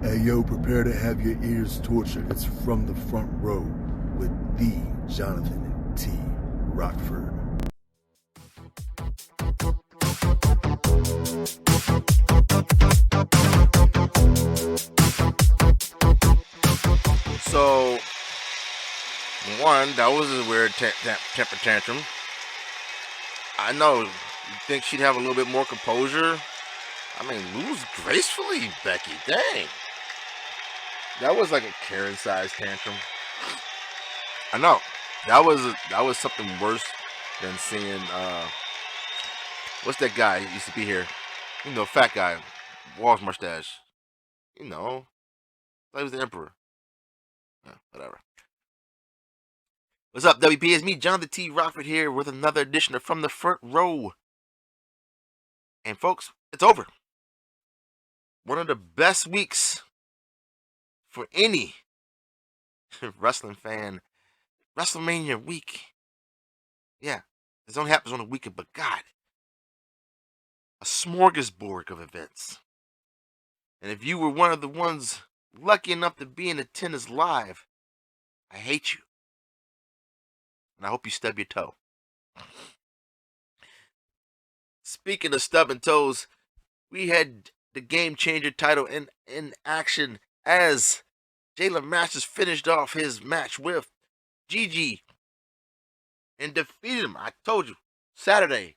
Hey yo, prepare to have your ears tortured. It's From the Front Row with the Johnathan T. Rokford. So, one, that was a weird temper tantrum. I know, you think she'd have a little bit more composure? I mean, lose gracefully, Becky. Dang. That was like a Karen-sized tantrum. I know. That was something worse than seeing what's that guy who used to be here? You know, fat guy, Wall's mustache. You know, he was the emperor. Yeah, whatever. What's up, WP? It's me, Johnathan T. Rokford here with another edition of From the Front Row. And folks, it's over. One of the best weeks for any wrestling fan. WrestleMania week. Yeah, this only happens on a weekend, but God, a smorgasbord of events. And if you were one of the ones lucky enough to be in attendance live, I hate you. And I hope you stub your toe. Speaking of stubbing toes, we had the Game Changer title in action as Jalen Masters finished off his match with Gigi and defeated him. I told you, Saturday,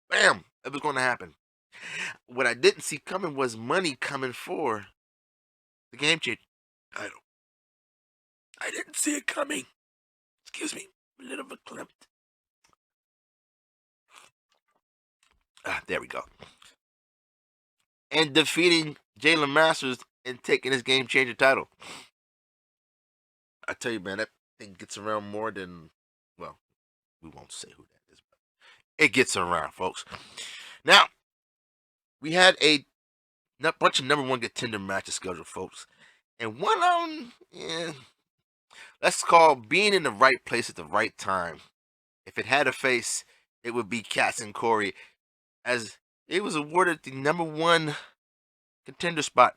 bam, it was going to happen. What I didn't see coming was money coming for the Game Changer title. I didn't see it coming. Excuse me, a little bit clipped. There we go. And defeating Jalen Masters and taking his Game Changer title. I tell you, man, that thing gets around more than, well, we won't say who that is, but it gets around, folks. Now, we had a bunch of number one contender matches scheduled, folks. And one of them, let's call being in the right place at the right time. If it had a face, it would be Cass and Corey, as it was awarded the number one contender spot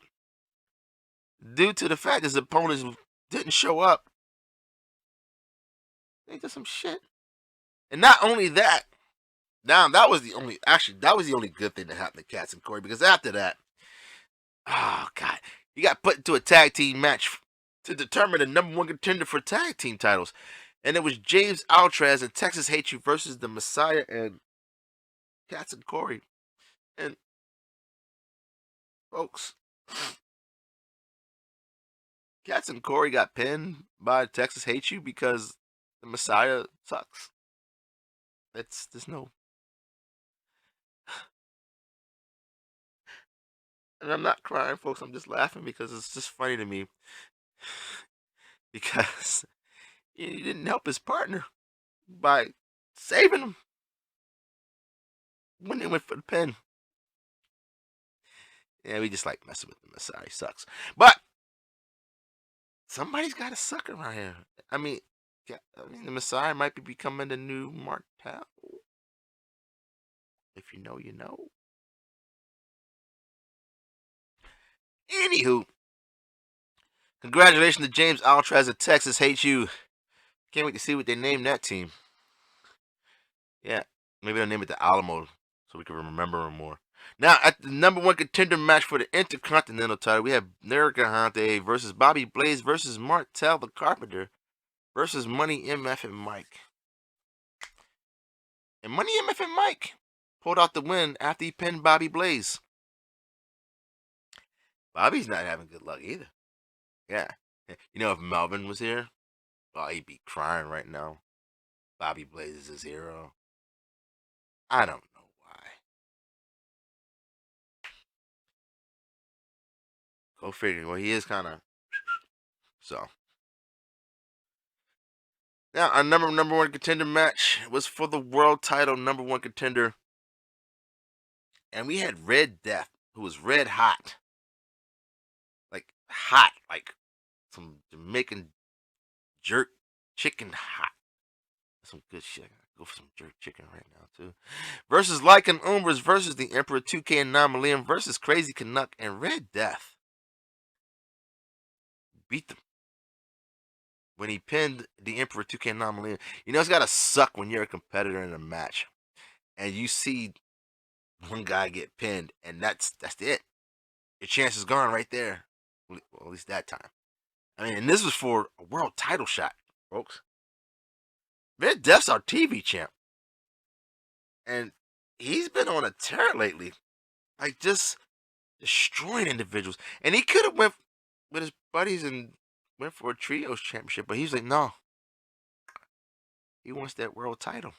due to the fact his opponents didn't show up. They did some shit. And not only that, now that was the only good thing that happened to Cass and Corey, because after that, oh God, he got put into a tag team match to determine the number one contender for tag team titles. And it was James Altrez and Texas Hate You versus the Messiah and Cass and Corey. And folks, Cass and Corey got pinned by Texas Hate You because the Messiah sucks. There's no. And I'm not crying, folks. I'm just laughing because it's just funny to me. Because he didn't help his partner by saving him when they went for the pin. Yeah, we just like messing with the Messiah. He sucks. But somebody's got to suck around here. I mean, the Messiah might be becoming the new Martel. If you know, you know. Anywho, congratulations to James Altrez of Texas Hate You. Can't wait to see what they name that team. Yeah, maybe they'll name it the Alamo so we can remember them more. Now, at the number one contender match for the Intercontinental title, we have Johnathan versus Bobby Blaze versus Martel the Carpenter versus Money MF and Mike. And Money MF and Mike pulled out the win after he pinned Bobby Blaze. Bobby's not having good luck either. Yeah. You know, if Melvin was here, oh, he'd be crying right now. Bobby Blaze is his hero. I don't know why. Go figure. Well, he is kind of. So. Now, our number one contender match was for the world title number one contender. And we had Red Death, who was red hot. Hot, like some Jamaican jerk chicken hot. That's some good shit. I gotta go for some jerk chicken right now, too. Versus Lycan Umbers versus the Emperor 2K and Anomaly versus Crazy Canuck and Red Death. beat them. When he pinned the Emperor 2K anomaly. You know, it's got to suck when you're a competitor in a match and you see one guy get pinned, and that's it. Your chance is gone right there. Well, at least that time. I mean, and this was for a world title shot, folks. Red Death's our TV champ. And he's been on a tear lately. Like, just destroying individuals. And he could have went with his buddies and went for a trios championship, but he's like, no. He wants that world title.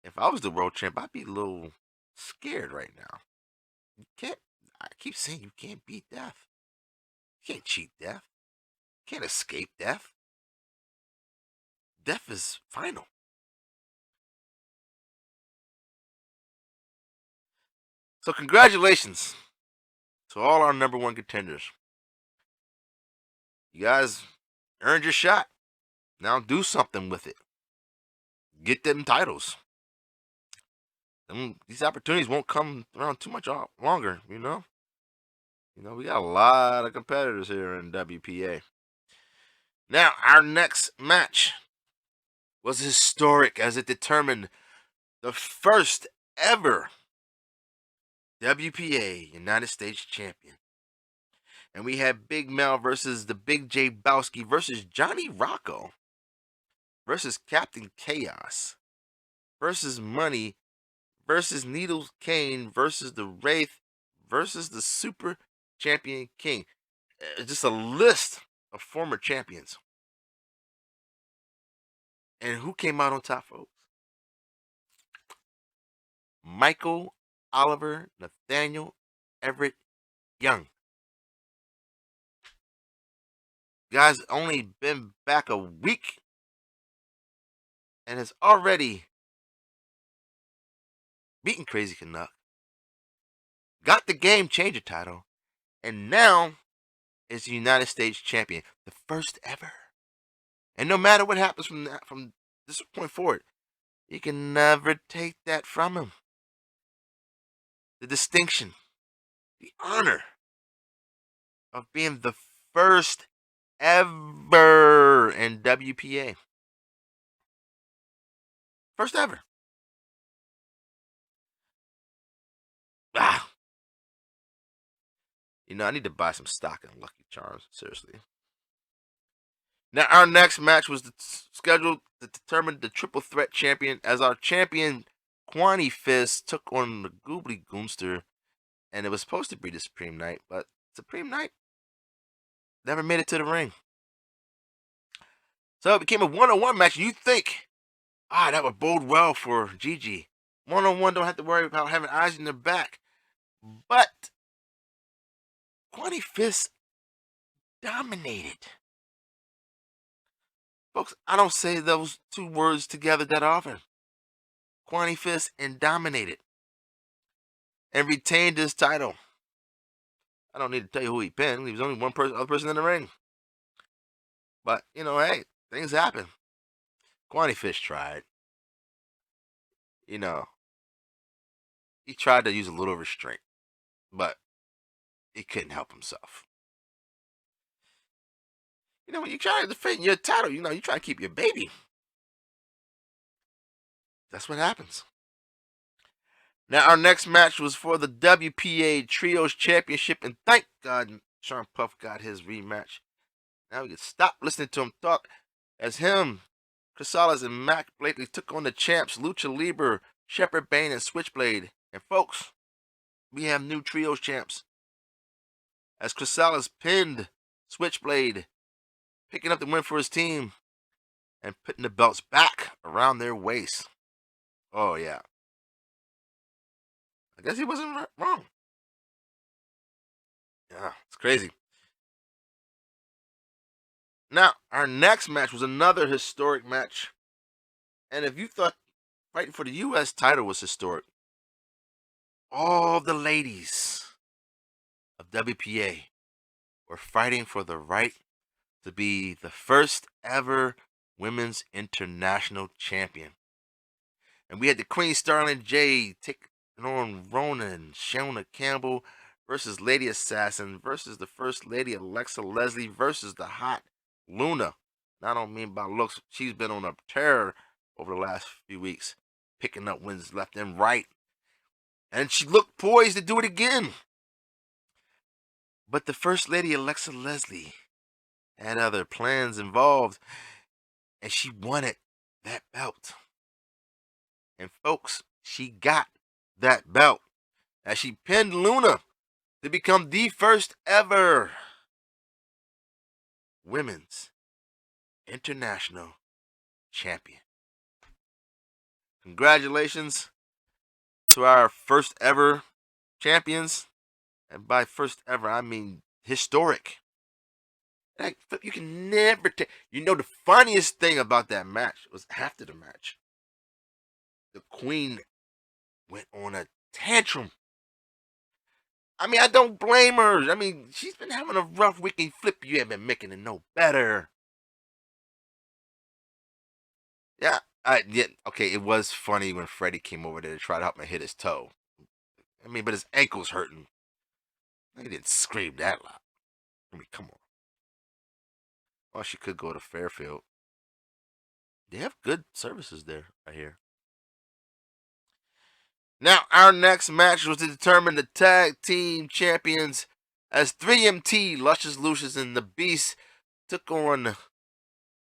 If I was the world champ, I'd be a little scared right now. You can't, I keep saying you can't beat death. You can't cheat death. You can't escape death. Death is final. So congratulations to all our number one contenders. You guys earned your shot. Now do something with it. Get them titles. These opportunities won't come around too much longer, you know? You know, we got a lot of competitors here in WPA. Now, our next match was historic as it determined the first ever WPA United States champion. And we had Big Mel versus the Big J Bowski versus Johnny Rocco versus Captain Chaos versus Money versus Needles Kane versus the Wraith versus the Super Champion King. Just a list of former champions. And who came out on top, folks? Michael Oliver Nathaniel Everett Young. Guy's only been back a week and has already beaten Crazy Canuck, got the Game Changer title, and now is the United States champion, the first ever. And no matter what happens from this point forward, you can never take that from him. The distinction, the honor of being the first ever in WPA. First ever. You know, I need to buy some stock in Lucky Charms, seriously. Now, our next match was scheduled to determine the triple threat champion, as our champion, Quani Fist, took on the Goobly Goonster, and it was supposed to be the Supreme Knight, but Supreme Knight never made it to the ring. So it became a one-on-one match. You think, that would bode well for Gigi. One-on-one, don't have to worry about having eyes in their back. But Quani Fist dominated. Folks, I don't say those two words together that often. Quani Fist and dominated. And retained his title. I don't need to tell you who he pinned. He was only other person in the ring. But, you know, hey, things happen. Quani Fist tried. You know, he tried to use a little restraint. But he couldn't help himself. You know, when you try to defend your title, you know, you try to keep your baby. That's what happens. Now, our next match was for the WPA Trios Championship, and thank God Sean Puff got his rematch. Now we can stop listening to him talk, as him, Casales, and Mac Blakely took on the champs Lucha Libre, Shepherd Bane, and Switchblade. And folks, we have new Trios champs, as Casales pinned Switchblade, picking up the win for his team and putting the belts back around their waist. Oh, yeah. I guess he wasn't wrong. Yeah, it's crazy. Now, our next match was another historic match. And if you thought fighting for the U.S. title was historic, all the ladies of WPA were fighting for the right to be the first ever women's international champion. And we had the Queen Starling Jade taking on Ronan, Shona Campbell versus Lady Assassin versus the First Lady Alexa Leslie versus the hot Luna. I don't mean by looks. She's been on a tear over the last few weeks, picking up wins left and right. And she looked poised to do it again. But the First Lady Alexa Leslie had other plans involved, and she wanted that belt. And folks, she got that belt as she pinned Luna to become the first ever women's international champion. Congratulations to our first ever champions. And by first ever, I mean historic. Like, you can never take. You know, the funniest thing about that match was after the match, the Queen went on a tantrum. I mean, I don't blame her. I mean, she's been having a rough week, and Flip, you ain't been making it no better. Yeah, okay, it was funny when Freddie came over there to try to help me hit his toe. I mean, but his ankle's hurting. He didn't scream that loud. I mean, come on. Well, she could go to Fairfield. They have good services there, I hear. Now, our next match was to determine the tag team champions as 3MT, Luscious Lucius, and the Beast took on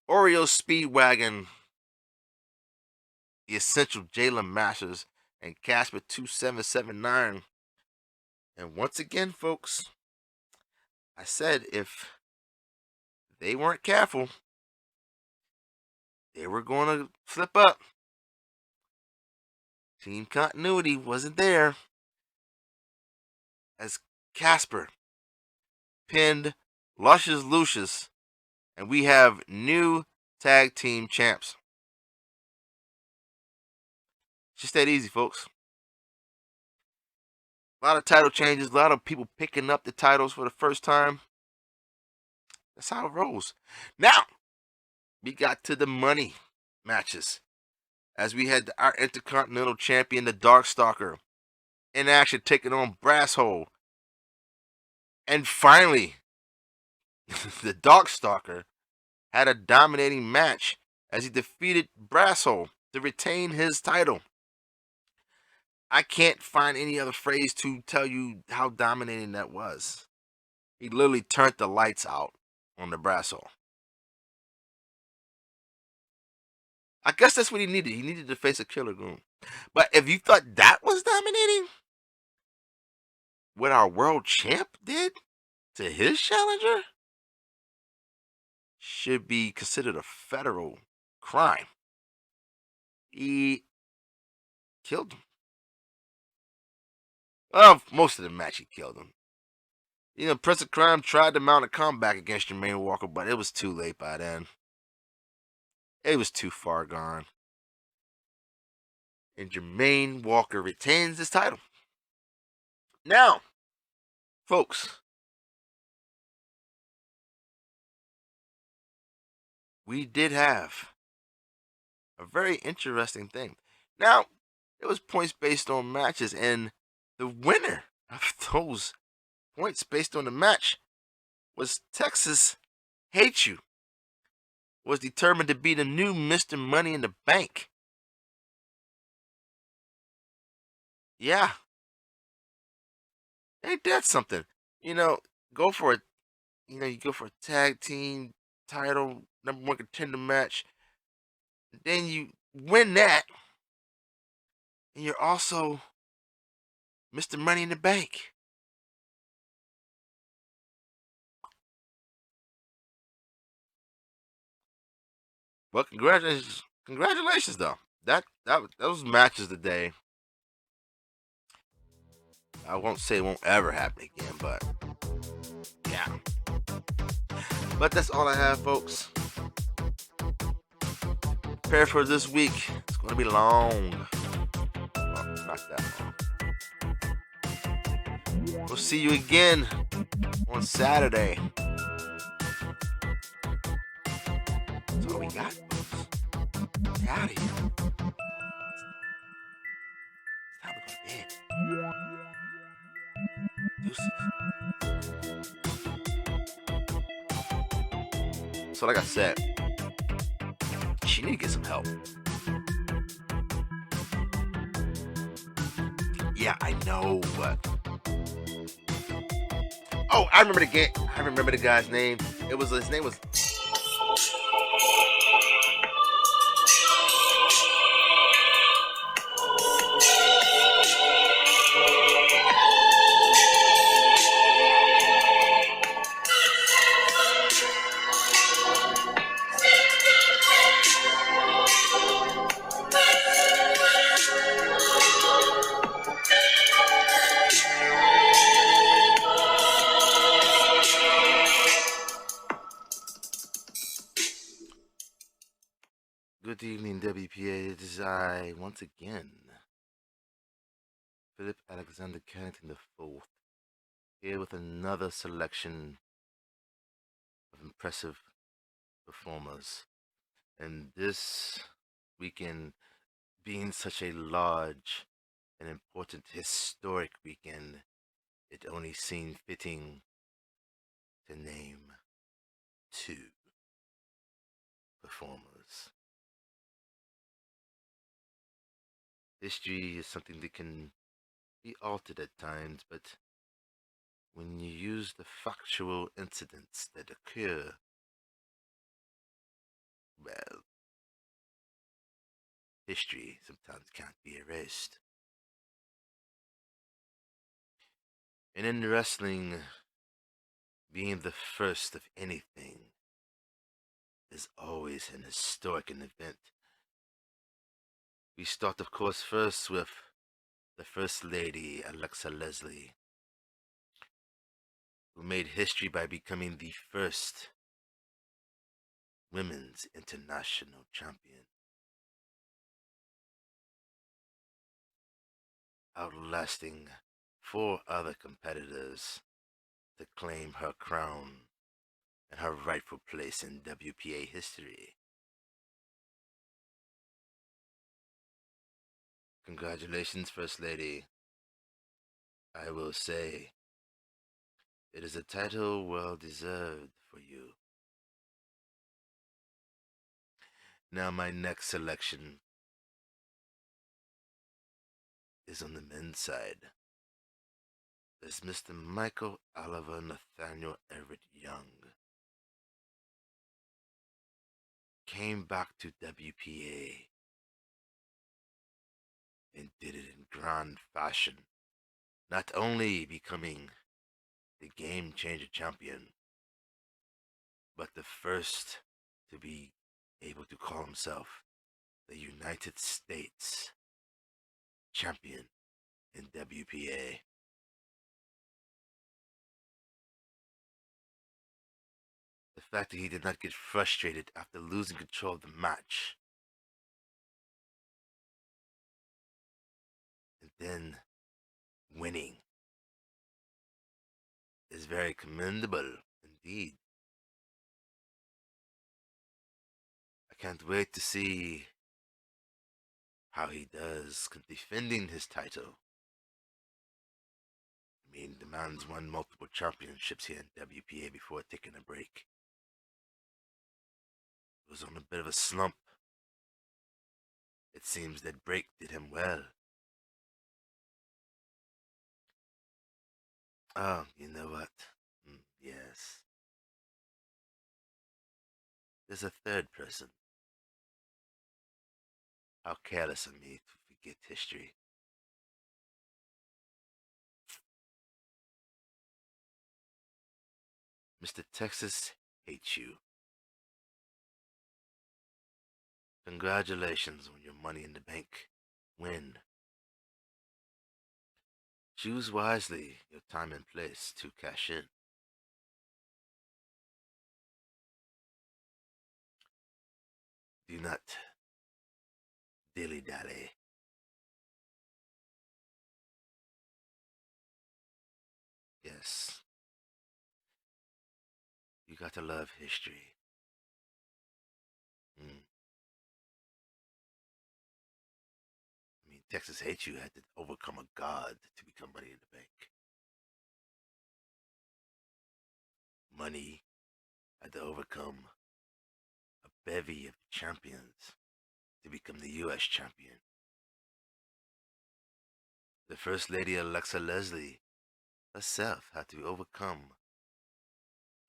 Oreo Speedwagon, the Essential Jalen Masters, and Casper 2779. And once again, folks, I said if they weren't careful, they were going to slip up. Team continuity wasn't there as Casper pinned Luscious Lucius, and we have new tag team champs. Just that easy, folks. A lot of title changes, a lot of people picking up the titles for the first time. That's how it rolls. Now, we got to the money matches, as we had our Intercontinental Champion, the Darkstalker, in action taking on Brasshole. And finally, the Darkstalker had a dominating match as he defeated Brasshole to retain his title. I can't find any other phrase to tell you how dominating that was. He literally turned the lights out on the Brasshole. I guess that's what he needed. He needed to face a Killer Goon. But if you thought that was dominating, what our world champ did to his challenger should be considered a federal crime. He killed him. Well, most of the match he killed him. You know, Prince of Crime tried to mount a comeback against Jermaine Walker, but it was too late by then. It was too far gone. And Jermaine Walker retains his title. Now, folks, we did have a very interesting thing. Now, it was points based on matches, and the winner of those points based on the match was Texas Hate You. Was determined to be the new Mr. Money in the Bank. Yeah. Ain't that something? You know, go for it. You know, you go for a tag team title, #1 contender match. Then you win that. And you're also Mr. Money in the Bank. Well, congratulations though. Those matches today, I won't say it won't ever happen again, but yeah. But that's all I have, folks. Prepare for this week. It's going to be long. Well, not that long. We'll see you again on Saturday. That's all we got, folks. Get out of here. It's time to go to bed. Deuces. So like I said, she need to get some help. Yeah, I know, but oh, I remember the game. I remember the guy's name. His name was. Good evening, WPA. It is I once again, Philip Alexander Kennington IV, here with another selection of impressive performers. And this weekend being such a large and important historic weekend, it only seemed fitting to name 2 performers. History is something that can be altered at times, but when you use the factual incidents that occur, well, history sometimes can't be erased. And in wrestling, being the first of anything is always an historic event. We start, of course, first with the First Lady, Alexa Leslie, who made history by becoming the first women's international champion, outlasting 4 other competitors to claim her crown and her rightful place in WPA history. Congratulations, First Lady. I will say, it is a title well deserved for you. Now my next selection is on the men's side. There's Mr. Michael Oliver Nathaniel Everett Young. Came back to WPA and did it in grand fashion, not only becoming the Game Changer champion, but the first to be able to call himself the United States champion in WPA. The fact that he did not get frustrated after losing control of the match, and then winning, is very commendable indeed. I can't wait to see how he does defending his title. I mean, the man's won multiple championships here in WPA before taking a break. He was on a bit of a slump. It seems that break did him well. Oh, you know what? Yes. There's a third person. How careless of me to forget history. Mr. Texas hates you. Congratulations on your Money in the Bank win. Choose wisely your time and place to cash in. Do not dilly-dally. Yes. You got to love history. I mean, Texas Hates You had to overcome a god to become Money in the Bank. Money had to overcome bevy of champions to become the U.S. champion. The First Lady Alexa Leslie herself had to overcome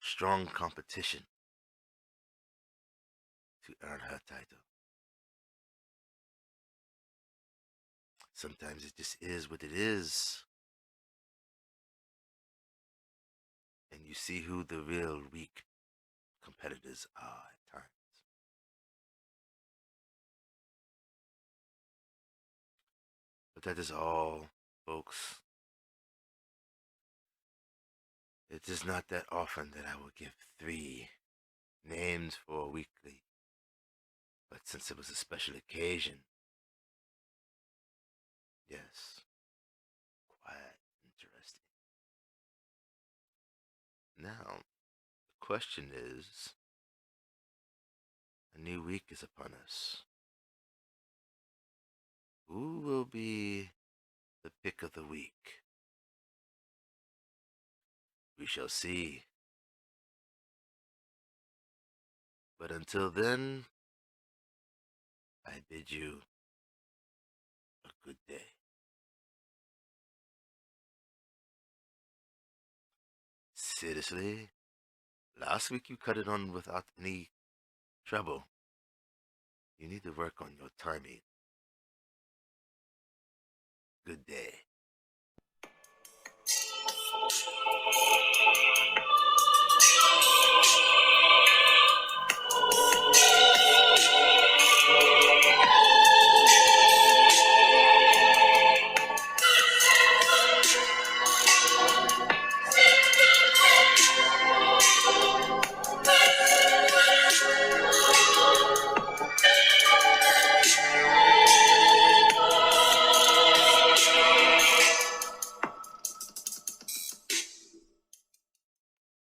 strong competition to earn her title. Sometimes it just is what it is. And you see who the real weak competitors are at times. But that is all, folks. It is not that often that I will give 3 names for a weekly. But since it was a special occasion, yes, quite interesting. Now, the question is, a new week is upon us. Who will be the pick of the week? We shall see. But until then, I bid you a good day. Seriously? Last week you cut it on without any trouble. You need to work on your timing. Good day.